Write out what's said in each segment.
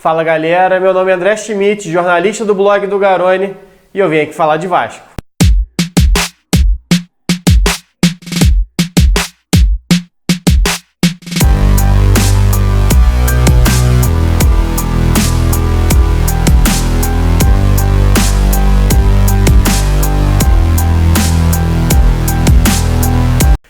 Fala galera, meu nome é André Schmidt, jornalista do blog do Garone, e eu vim aqui falar de Vasco.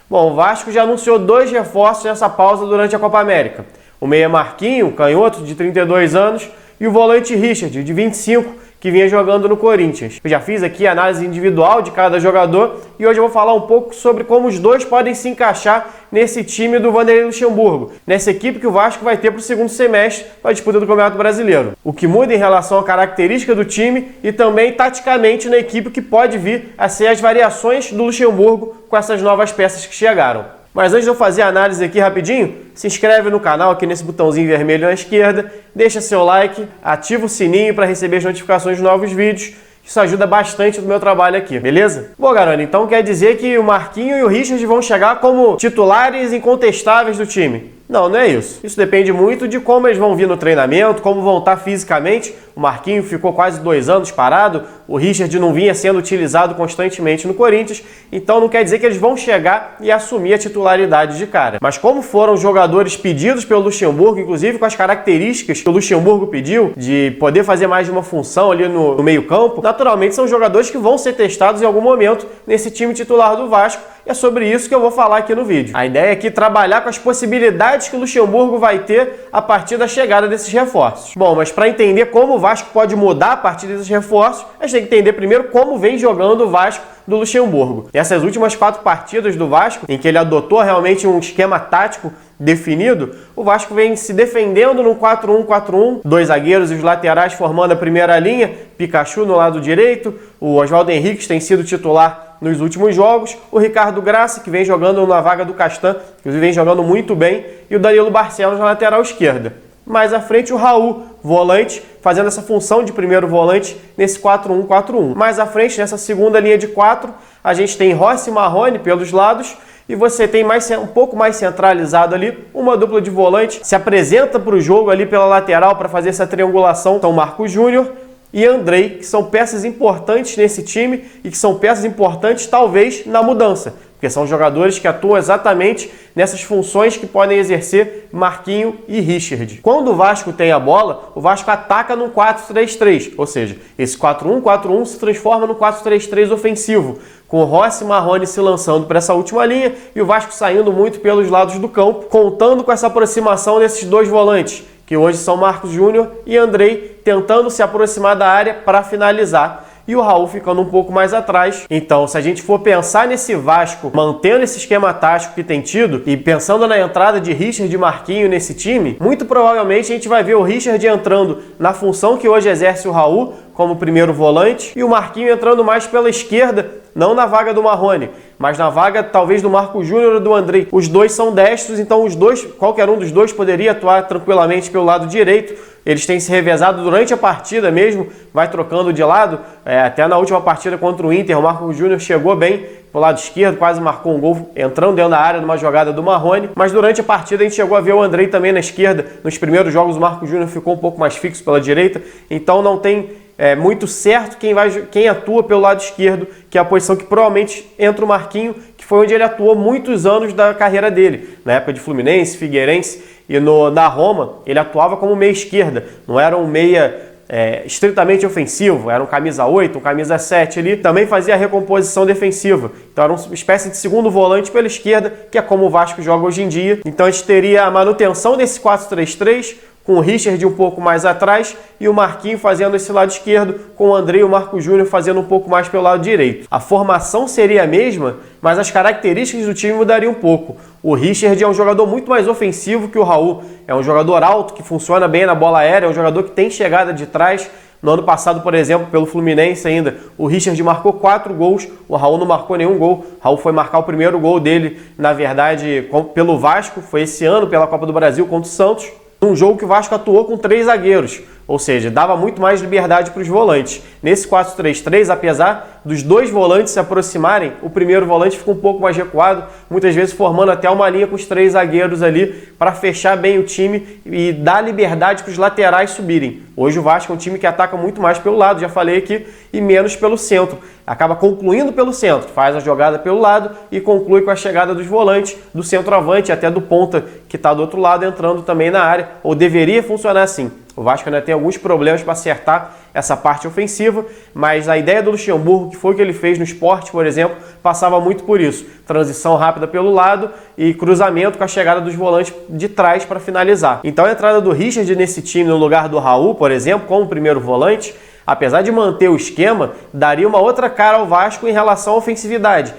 Bom, o Vasco já anunciou 2 reforços nessa pausa durante a Copa América. O meia Marquinho, canhoto, de 32 anos, e o volante Richard, de 25, que vinha jogando no Corinthians. Eu já fiz aqui a análise individual de cada jogador e hoje eu vou falar um pouco sobre como os dois podem se encaixar nesse time do Vanderlei Luxemburgo, nessa equipe que o Vasco vai ter para o segundo semestre para a disputa do Campeonato Brasileiro. O que muda em relação à característica do time e também taticamente na equipe que pode vir a ser as variações do Luxemburgo com essas novas peças que chegaram. Mas antes de eu fazer a análise aqui rapidinho, se inscreve no canal aqui nesse botãozinho vermelho na esquerda, deixa seu like, ativa o sininho para receber as notificações de novos vídeos. Isso ajuda bastante no meu trabalho aqui, beleza? Bom, Garone, então quer dizer que o Marquinho e o Richard vão chegar como titulares incontestáveis do time? Não, não é isso. Isso depende muito de como eles vão vir no treinamento, como vão estar fisicamente. O Marquinho ficou quase 2 anos parado, o Richard não vinha sendo utilizado constantemente no Corinthians, então não quer dizer que eles vão chegar e assumir a titularidade de cara. Mas como foram jogadores pedidos pelo Luxemburgo, inclusive com as características que o Luxemburgo pediu, de poder fazer mais de uma função ali no meio-campo, naturalmente são jogadores que vão ser testados em algum momento nesse time titular do Vasco, e é sobre isso que eu vou falar aqui no vídeo. A ideia é aqui trabalhar com as possibilidades que o Luxemburgo vai ter a partir da chegada desses reforços. Bom, mas para entender como o Vasco pode mudar a partir desses reforços, a gente tem que entender primeiro como vem jogando o Vasco do Luxemburgo. Nessas últimas 4 partidas do Vasco, em que ele adotou realmente um esquema tático definido, o Vasco vem se defendendo no 4-1-4-1, 2 zagueiros e os laterais formando a primeira linha, Pikachu no lado direito, o Oswaldo Henrique tem sido titular nos últimos jogos, o Ricardo Graça, que vem jogando na vaga do Castan, que vem jogando muito bem, e o Danilo Barcelos na lateral esquerda. Mais à frente o Raul, volante, fazendo essa função de primeiro volante nesse 4-1-4-1. Mais à frente, nessa segunda linha de 4, a gente tem Rossi e Marrone pelos lados, e você tem um pouco mais centralizado ali, uma dupla de volante, se apresenta para o jogo ali pela lateral para fazer essa triangulação, então Marcos Júnior e Andrei, que são peças importantes nesse time e que são peças importantes talvez na mudança, porque são jogadores que atuam exatamente nessas funções que podem exercer Marquinho e Richard. Quando o Vasco tem a bola, o Vasco ataca num 4-3-3, ou seja, esse 4-1-4-1 se transforma no 4-3-3 ofensivo, com o Rossi e Marrone se lançando para essa última linha e o Vasco saindo muito pelos lados do campo, contando com essa aproximação desses 2 volantes, que hoje são Marcos Júnior e Andrei, tentando se aproximar da área para finalizar. E o Raul ficando um pouco mais atrás. Então, se a gente for pensar nesse Vasco, mantendo esse esquema tático que tem tido, e pensando na entrada de Richard e Marquinho nesse time, muito provavelmente a gente vai ver o Richard entrando na função que hoje exerce o Raul, como primeiro volante, e o Marquinho entrando mais pela esquerda, não na vaga do Marrone, mas na vaga talvez do Marcos Júnior ou do Andrei. Os dois são destros, então os dois, qualquer um dos dois poderia atuar tranquilamente pelo lado direito. Eles têm se revezado durante a partida mesmo, vai trocando de lado. Até na última partida contra o Inter, o Marcos Júnior chegou bem pro lado esquerdo, quase marcou um gol entrando dentro da área numa jogada do Marrone. Mas durante a partida a gente chegou a ver o Andrei também na esquerda. Nos primeiros jogos o Marcos Júnior ficou um pouco mais fixo pela direita, então não tem muito certo quem atua pelo lado esquerdo, que é a posição que provavelmente entra o Marquinho, que foi onde ele atuou muitos anos da carreira dele, na época de Fluminense, Figueirense e na Roma, ele atuava como meia esquerda, não era um meia estritamente ofensivo, era um camisa 8, um camisa 7 ali, também fazia a recomposição defensiva, então era uma espécie de segundo volante pela esquerda, que é como o Vasco joga hoje em dia. Então a gente teria a manutenção desse 4-3-3, com o Richard um pouco mais atrás e o Marquinho fazendo esse lado esquerdo, com o Andrei e o Marcos Júnior fazendo um pouco mais pelo lado direito. A formação seria a mesma, mas as características do time mudariam um pouco. O Richard é um jogador muito mais ofensivo que o Raul, é um jogador alto que funciona bem na bola aérea, é um jogador que tem chegada de trás. No ano passado, por exemplo, pelo Fluminense ainda, o Richard marcou 4 gols, o Raul não marcou nenhum gol. O Raul foi marcar o primeiro gol dele, na verdade, pelo Vasco, foi esse ano pela Copa do Brasil contra o Santos. Um jogo que o Vasco atuou com 3 zagueiros. ou seja, dava muito mais liberdade para os volantes. Nesse 4-3-3, apesar dos dois volantes se aproximarem, o primeiro volante fica um pouco mais recuado, muitas vezes formando até uma linha com os 3 zagueiros ali para fechar bem o time e dar liberdade para os laterais subirem. Hoje o Vasco é um time que ataca muito mais pelo lado, já falei aqui, e menos pelo centro. Acaba concluindo pelo centro, faz a jogada pelo lado e conclui com a chegada dos volantes, do centroavante, até do ponta que está do outro lado, entrando também na área, ou deveria funcionar assim. O Vasco ainda tem alguns problemas para acertar essa parte ofensiva, mas a ideia do Luxemburgo, que foi o que ele fez no Sport, por exemplo, passava muito por isso. Transição rápida pelo lado e cruzamento com a chegada dos volantes de trás para finalizar. Então a entrada do Richard nesse time no lugar do Raul, por exemplo, como primeiro volante, apesar de manter o esquema, daria uma outra cara ao Vasco em relação à ofensividade.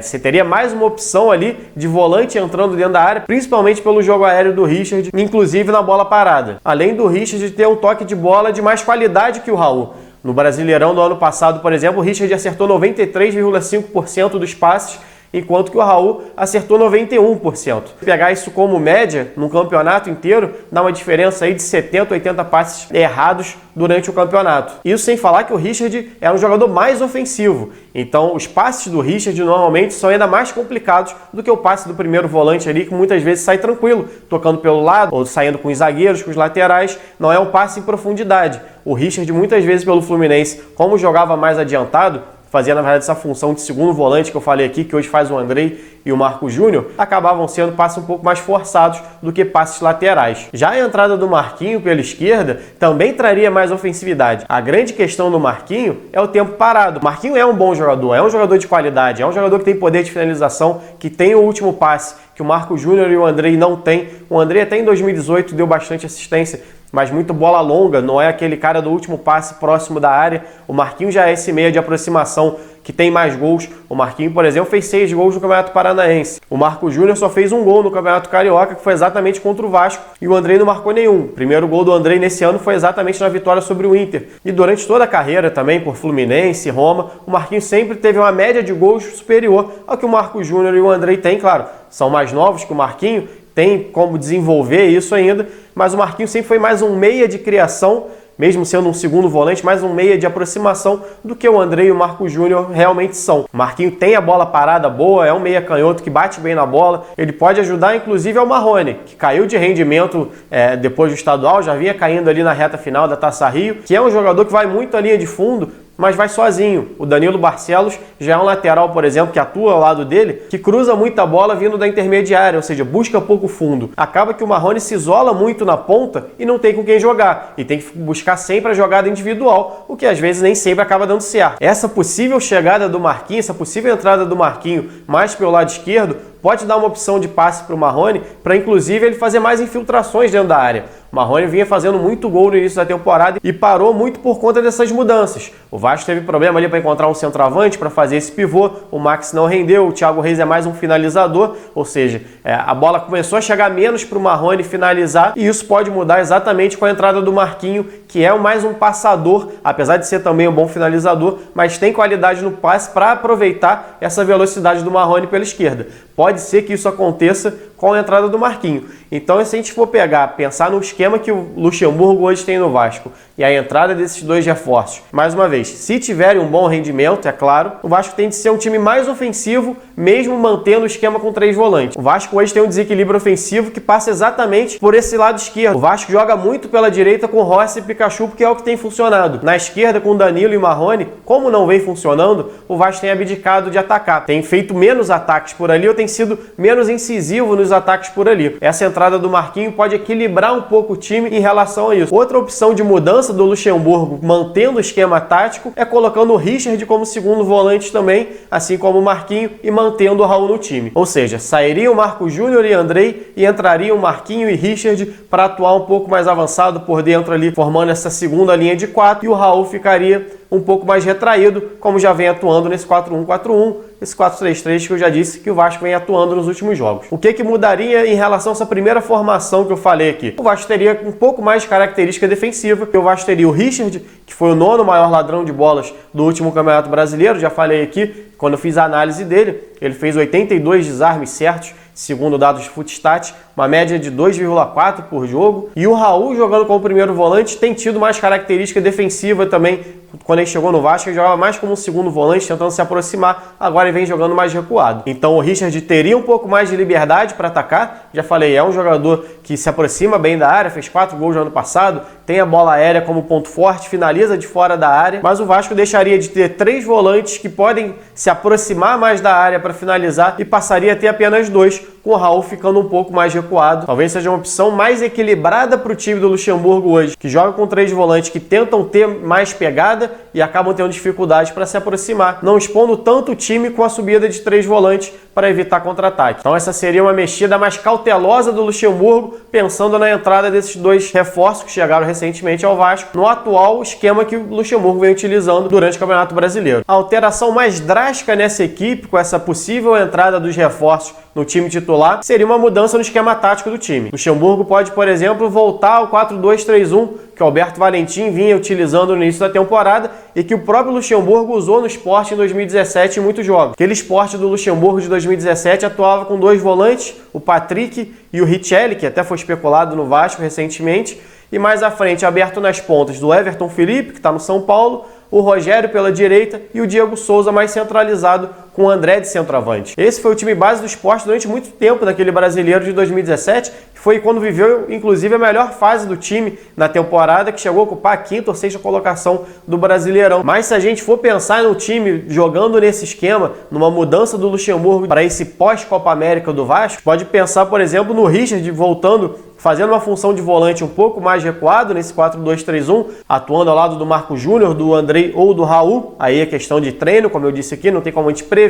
Você teria mais uma opção ali de volante entrando dentro da área, principalmente pelo jogo aéreo do Richard, inclusive na bola parada. Além do Richard ter um toque de bola de mais qualidade que o Raul. No Brasileirão do ano passado, por exemplo, o Richard acertou 93,5% dos passes, enquanto que o Raul acertou 91%. Pegar isso como média no campeonato inteiro, dá uma diferença aí de 70, 80 passes errados durante o campeonato. Isso sem falar que o Richard é um jogador mais ofensivo. Então os passes do Richard normalmente são ainda mais complicados do que o passe do primeiro volante ali, que muitas vezes sai tranquilo, tocando pelo lado ou saindo com os zagueiros, com os laterais. Não é um passe em profundidade. O Richard muitas vezes pelo Fluminense, como jogava mais adiantado, fazia na verdade essa função de segundo volante que eu falei aqui, que hoje faz o Andrei e o Marco Júnior, acabavam sendo passes um pouco mais forçados do que passes laterais. Já a entrada do Marquinho pela esquerda também traria mais ofensividade. A grande questão do Marquinho é o tempo parado. O Marquinho é um bom jogador, é um jogador de qualidade, é um jogador que tem poder de finalização, que tem o último passe que o Marco Júnior e o Andrei não têm. O Andrei até em 2018 deu bastante assistência, mas muito bola longa, não é aquele cara do último passe próximo da área. O Marquinho já é esse meia de aproximação que tem mais gols. O Marquinho, por exemplo, fez 6 gols no Campeonato Paranaense. O Marco Júnior só fez 1 gol no Campeonato Carioca, que foi exatamente contra o Vasco, e o Andrei não marcou nenhum. O primeiro gol do Andrei nesse ano foi exatamente na vitória sobre o Inter. E durante toda a carreira também, por Fluminense, Roma, o Marquinho sempre teve uma média de gols superior ao que o Marco Júnior e o Andrei têm, claro. São mais novos que o Marquinho, tem como desenvolver isso ainda, mas o Marquinhos sempre foi mais um meia de criação, mesmo sendo um segundo volante, mais um meia de aproximação do que o Andrei e o Marco Júnior realmente são. O Marquinhos tem a bola parada boa, é um meia canhoto que bate bem na bola, ele pode ajudar inclusive ao Marrone, que caiu de rendimento depois do estadual, já vinha caindo ali na reta final da Taça Rio, que é um jogador que vai muito à linha de fundo, mas vai sozinho. O Danilo Barcelos já é um lateral, por exemplo, que atua ao lado dele, que cruza muita bola vindo da intermediária, ou seja, busca pouco fundo. Acaba que o Marrone se isola muito na ponta e não tem com quem jogar, e tem que buscar sempre a jogada individual, o que às vezes nem sempre acaba dando certo. Essa possível chegada do Marquinhos, essa possível entrada do Marquinhos mais pelo lado esquerdo, pode dar uma opção de passe para o Marrone, para inclusive ele fazer mais infiltrações dentro da área. O Marrone vinha fazendo muito gol no início da temporada e parou muito por conta dessas mudanças. O Vasco teve problema ali para encontrar um centroavante para fazer esse pivô, o Max não rendeu, o Thiago Reis é mais um finalizador, ou seja, a bola começou a chegar menos para o Marrone finalizar, e isso pode mudar exatamente com a entrada do Marquinho, que é mais um passador, apesar de ser também um bom finalizador, mas tem qualidade no passe para aproveitar essa velocidade do Marrone pela esquerda. Pode ser que isso aconteça com a entrada do Marquinho. Então, se a gente for pensar no esquema que o Luxemburgo hoje tem no Vasco e a entrada desses dois reforços, mais uma vez, se tiverem um bom rendimento, é claro, o Vasco tem de ser um time mais ofensivo, mesmo mantendo o esquema com 3 volantes. O Vasco hoje tem um desequilíbrio ofensivo que passa exatamente por esse lado esquerdo. O Vasco joga muito pela direita com Rossi e Pikachu, porque é o que tem funcionado. Na esquerda, com Danilo e Marrone, como não vem funcionando, o Vasco tem abdicado de atacar. Tem feito menos ataques por ali, ou tem sido menos incisivo nos ataques por ali. Essa entrada do Marquinho pode equilibrar um pouco o time em relação a isso. Outra opção de mudança do Luxemburgo, mantendo o esquema tático, é colocando o Richard como segundo volante também, assim como o Marquinho, e mantendo o Raul no time. Ou seja, sairia o Marco Júnior e Andrei e entrariam Marquinho e Richard para atuar um pouco mais avançado por dentro ali, formando essa segunda linha de 4, e o Raul ficaria um pouco mais retraído, como já vem atuando nesse 4-1-4-1, esse 4-3-3 que eu já disse que o Vasco vem atuando nos últimos jogos. O que mudaria em relação a essa primeira formação que eu falei aqui? O Vasco teria um pouco mais de característica defensiva, porque o Vasco teria o Richard, que foi o 9º maior ladrão de bolas do último Campeonato Brasileiro, já falei aqui, quando eu fiz a análise dele, ele fez 82 desarmes certos, segundo dados de Footstat, uma média de 2,4 por jogo. E o Raul, jogando como primeiro volante, tem tido mais característica defensiva também. Quando ele chegou no Vasco, ele jogava mais como um segundo volante, tentando se aproximar. Agora ele vem jogando mais recuado. Então o Richard teria um pouco mais de liberdade para atacar. Já falei, é um jogador que se aproxima bem da área, fez 4 gols no ano passado, tem a bola aérea como ponto forte, finaliza de fora da área. Mas o Vasco deixaria de ter 3 volantes que podem se aproximar mais da área para finalizar e passaria a ter apenas 2, com o Raul ficando um pouco mais recuado. Talvez seja uma opção mais equilibrada para o time do Luxemburgo hoje, que joga com 3 volantes que tentam ter mais pegada e acabam tendo dificuldade para se aproximar, não expondo tanto o time com a subida de 3 volantes para evitar contra-ataque. Então essa seria uma mexida mais cautelosa do Luxemburgo, pensando na entrada desses 2 reforços que chegaram recentemente ao Vasco, no atual esquema que o Luxemburgo vem utilizando durante o Campeonato Brasileiro. A alteração mais drástica nessa equipe, com essa possível entrada dos reforços no time titular, seria uma mudança no esquema tático do time. O Luxemburgo pode, por exemplo, voltar ao 4-2-3-1, que o Alberto Valentim vinha utilizando no início da temporada e que o próprio Luxemburgo usou no Sport em 2017 em muitos jogos. Aquele Sport do Luxemburgo de 2017 atuava com 2 volantes, o Patrick e o Richelli, que até foi especulado no Vasco recentemente, e mais à frente, aberto nas pontas do Everton Felipe, que está no São Paulo, o Rogério pela direita e o Diego Souza mais centralizado com o André de centroavante. Esse foi o time base do Sport durante muito tempo naquele Brasileiro de 2017, que foi quando viveu, inclusive, a melhor fase do time na temporada, que chegou a ocupar a 5ª ou 6ª colocação do Brasileirão. Mas se a gente for pensar no time jogando nesse esquema, numa mudança do Luxemburgo para esse pós-Copa América do Vasco, pode pensar, por exemplo, no Richard voltando, fazendo uma função de volante um pouco mais recuado nesse 4-2-3-1, atuando ao lado do Marco Júnior, do Andrei ou do Raul. Aí é questão de treino, como eu disse aqui, não tem como a gente prever,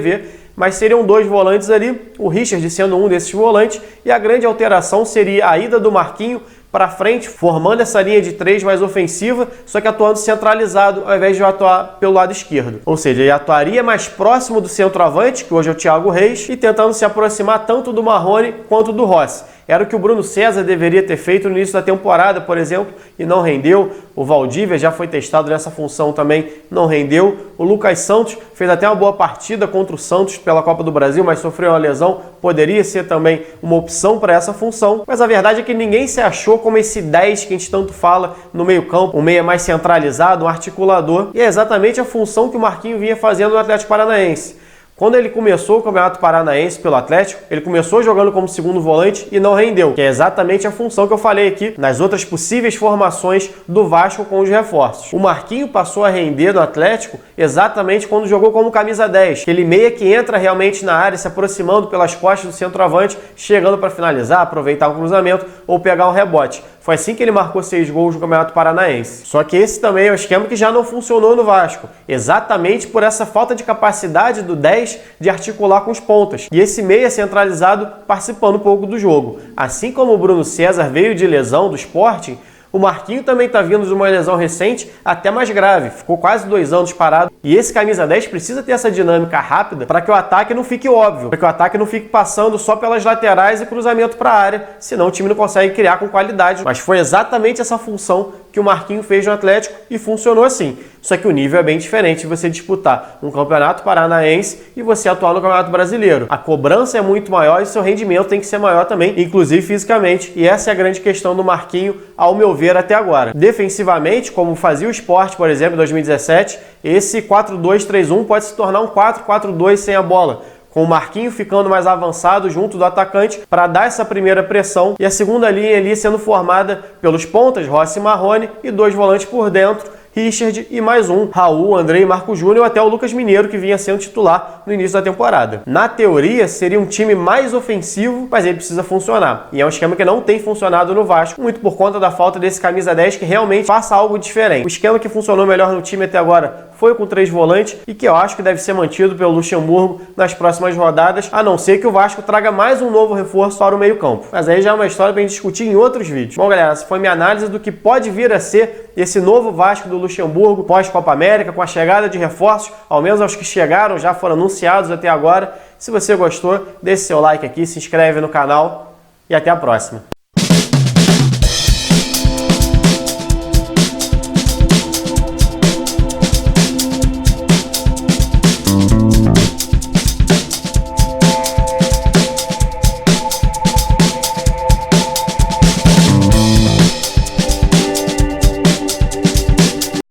mas seriam 2 volantes ali, o Richard sendo um desses volantes, e a grande alteração seria a ida do Marquinho para frente, formando essa linha de 3 mais ofensiva, só que atuando centralizado ao invés de atuar pelo lado esquerdo. Ou seja, ele atuaria mais próximo do centroavante, que hoje é o Thiago Reis, e tentando se aproximar tanto do Marrone quanto do Rossi. Era o que o Bruno César deveria ter feito no início da temporada, por exemplo, e não rendeu. O Valdívia já foi testado nessa função também, não rendeu. O Lucas Santos fez até uma boa partida contra o Santos pela Copa do Brasil, mas sofreu uma lesão. Poderia ser também uma opção para essa função. Mas a verdade é que ninguém se achou como esse 10 que a gente tanto fala no meio-campo, um meia mais centralizado, um articulador. E é exatamente a função que o Marquinho vinha fazendo no Atlético Paranaense. Quando ele começou o Campeonato Paranaense pelo Atlético, ele começou jogando como segundo volante e não rendeu, que é exatamente a função que eu falei aqui nas outras possíveis formações do Vasco com os reforços. O Marquinho passou a render no Atlético exatamente quando jogou como camisa 10, aquele meia que entra realmente na área, se aproximando pelas costas do centroavante, chegando para finalizar, aproveitar um cruzamento ou pegar um rebote. Foi assim que ele marcou 6 gols no Campeonato Paranaense. Só que esse também é um esquema que já não funcionou no Vasco, exatamente por essa falta de capacidade do 10 de articular com os pontas. E esse meia centralizado participando um pouco do jogo. Assim como o Bruno César veio de lesão do Sporting, o Marquinho também está vindo de uma lesão recente, até mais grave. Ficou quase 2 anos parado. E esse camisa 10 precisa ter essa dinâmica rápida para que o ataque não fique óbvio, para que o ataque não fique passando só pelas laterais e cruzamento para a área, senão o time não consegue criar com qualidade. Mas foi exatamente essa função que o Marquinho fez no Atlético e funcionou assim. Só que o nível é bem diferente de você disputar um campeonato paranaense e você atuar no campeonato brasileiro. A cobrança é muito maior e seu rendimento tem que ser maior também, inclusive fisicamente. E essa é a grande questão do Marquinho, ao meu ver, até agora. Defensivamente, como fazia o Sport, por exemplo, em 2017, esse 4-2-3-1 pode se tornar um 4-4-2 sem a bola, com o Marquinho ficando mais avançado junto do atacante para dar essa primeira pressão e a segunda linha ali sendo formada pelos pontas, Rossi e Marrone, e 2 volantes por dentro, Richard e mais um, Raul, Andrei e Marco Júnior, até o Lucas Mineiro, que vinha sendo titular no início da temporada. Na teoria, seria um time mais ofensivo, mas ele precisa funcionar. E é um esquema que não tem funcionado no Vasco, muito por conta da falta desse camisa 10 que realmente faça algo diferente. O esquema que funcionou melhor no time até agora foi com 3 volantes e que eu acho que deve ser mantido pelo Luxemburgo nas próximas rodadas, a não ser que o Vasco traga mais um novo reforço para o meio-campo. Mas aí já é uma história para a gente discutir em outros vídeos. Bom, galera, essa foi minha análise do que pode vir a ser esse novo Vasco do Luxemburgo pós-Copa América, com a chegada de reforços, ao menos aos que chegaram, já foram anunciados até agora. Se você gostou, deixe seu like aqui, se inscreve no canal e até a próxima.